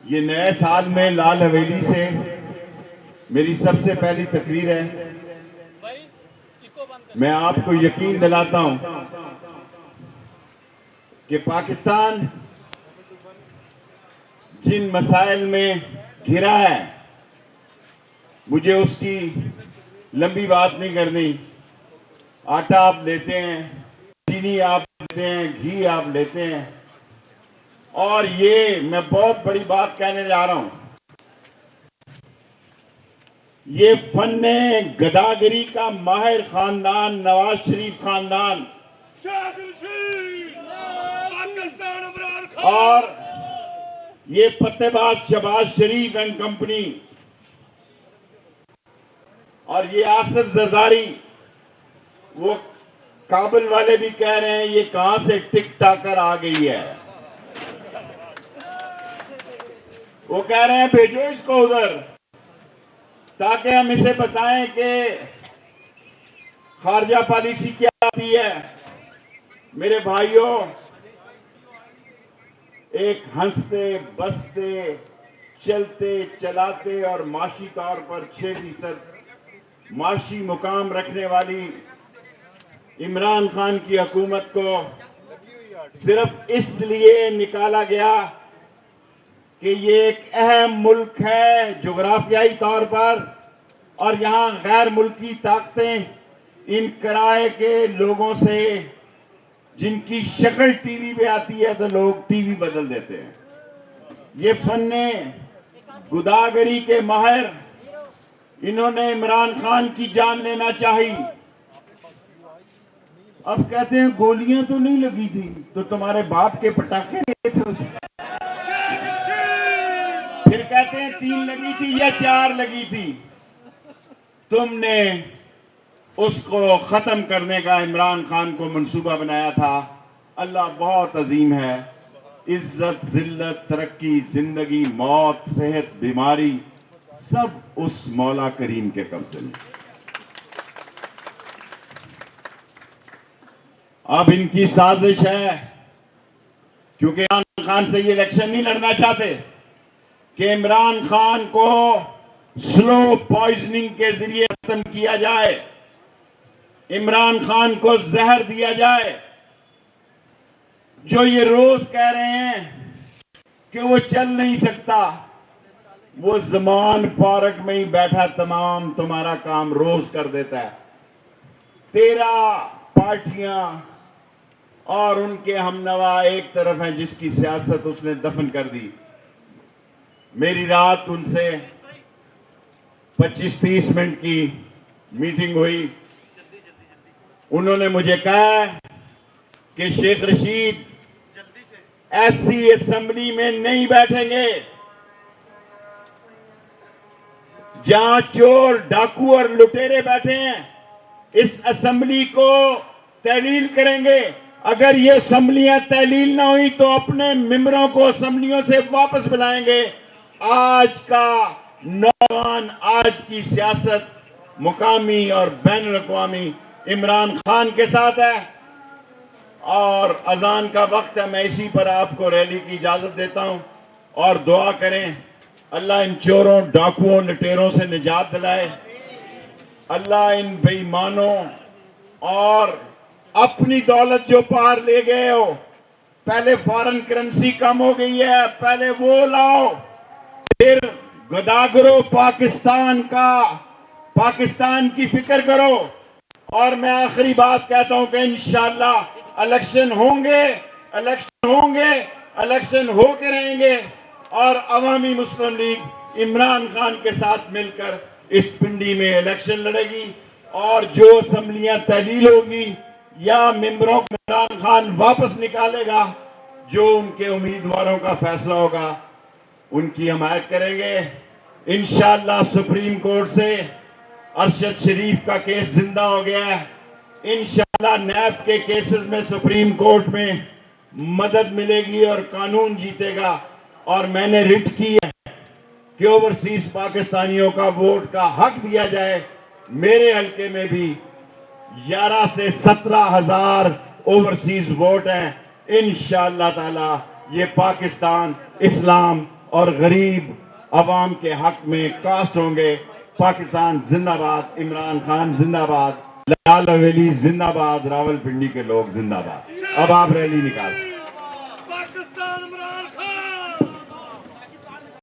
ये नए साल में लाल हवेली से मेरी सबसे पहली तकरीर है। मैं आपको यकीन दिलाता हूं कि पाकिस्तान जिन मसाइल में घिरा है, मुझे उसकी लंबी बात नहीं करनी। आटा आप लेते हैं, चीनी आप लेते हैं, घी आप लेते हैं, और ये मैं बहुत बड़ी बात कहने जा रहा हूं। ये फन्ने गदागरी का माहिर खानदान नवाज शरीफ खानदान और ये पत्तेबाज शहबाज शरीफ एंड कंपनी और ये आसिफ जरदारी, वो काबुल वाले भी कह रहे हैं ये कहां से टिक टाकर आ गई है। वो कह रहे हैं भेजो इसको उधर ताकि हम इसे बताएं कि खारजा पॉलिसी क्या आती है। मेरे भाइयों, एक हंसते बसते चलते चलाते और माशी तौर पर 6% माशी मुकाम रखने वाली इमरान खान की हुकूमत को सिर्फ इसलिए निकाला गया कि ये एक अहम मुल्क है जोग्राफियाई तौर पर, और यहां गैर मुल्की ताकतें इन किराए के लोगों से जिनकी शक्ल टीवी पे आती है तो लोग टीवी बदल देते हैं। ये फन्ने गुदागरी के माहिर, इन्होंने इमरान खान की जान लेना चाहिए। अब कहते हैं गोलियां तो नहीं लगी थी, तो तुम्हारे बाप के पटाखे लिए थे उसे। फिर कहते हैं 3 लगी थी या 4 लगी थी। तुमने उसको खत्म करने का इमरान खान को मंसूबा बनाया था। अल्लाह बहुत अजीम है। इज्जत, जिल्लत, तरक्की, जिंदगी, मौत, सेहत, बीमारी सब उस मौला करीम के कब्जे में। अब इनकी साजिश है, क्योंकि इमरान खान से ये इलेक्शन नहीं लड़ना चाहते कि इमरान खान को स्लो पॉइजनिंग के जरिए खत्म किया जाए, इमरान खान को जहर दिया जाए। जो ये रोज कह रहे हैं कि वो चल नहीं सकता, वो जमान पार्क में ही बैठा तमाम तुम्हारा काम रोज कर देता है। 13 पार्टियां और उनके हमनवा एक तरफ हैं जिसकी सियासत उसने दफन कर दी। मेरी रात उनसे 25-30 मिनट की मीटिंग हुई। उन्होंने मुझे कहा कि शेख रशीद ऐसी असेंबली में नहीं बैठेंगे जहां चोर, डाकू और लुटेरे बैठे हैं। इस असेंबली को तहलील करेंगे। अगर ये असेंबलियां तहलील ना हुई तो अपने मेंबरों को असेंबलियों से वापस बुलाएंगे। आज का नौजवान, आज की सियासत मुकामी और बैनुल अक़वामी इमरान खान के साथ है। और अजान का वक्त है, मैं इसी पर आपको रैली की इजाजत देता हूं और दुआ करें अल्लाह इन चोरों, डाकुओं, लुटेरों से निजात दिलाए। अल्लाह इन बेईमानों और अपनी दौलत जो पार ले गए हो, पहले फॉरेन करेंसी कम हो गई है, पहले वो लाओ, फिर गदागरो पाकिस्तान का, पाकिस्तान की फिक्र करो। और मैं आखिरी बात कहता हूं कि इंशाअल्लाह इलेक्शन होंगे, इलेक्शन होंगे, इलेक्शन होके रहेंगे और अवामी मुस्लिम लीग इमरान खान के साथ मिलकर इस पिंडी में इलेक्शन लड़ेगी। और जो असेंबलियां तहलील होगी या मेंबरों को इमरान खान वापस निकालेगा, जो उनके उम्मीदवारों का फैसला होगा उनकी हमायत करेंगे। इंशाअल्लाह सुप्रीम कोर्ट से अरशद शरीफ का केस जिंदा हो गया है। इंशाअल्लाह नैब के केसेस में सुप्रीम कोर्ट में मदद मिलेगी और कानून जीतेगा। और मैंने रिट की है कि ओवरसीज पाकिस्तानियों का वोट का हक दिया जाए। मेरे हल्के में भी 11 से 17 हजार ओवरसीज वोट हैं। इंशाअल्लाह ताला ये पाकिस्तान, इस्लाम और गरीब अवाम के हक में कास्ट होंगे। पाकिस्तान जिंदाबाद, इमरान खान जिंदाबाद, लाल हवेली जिंदाबाद, रावलपिंडी के लोग जिंदाबाद। अब आप रैली निकाल।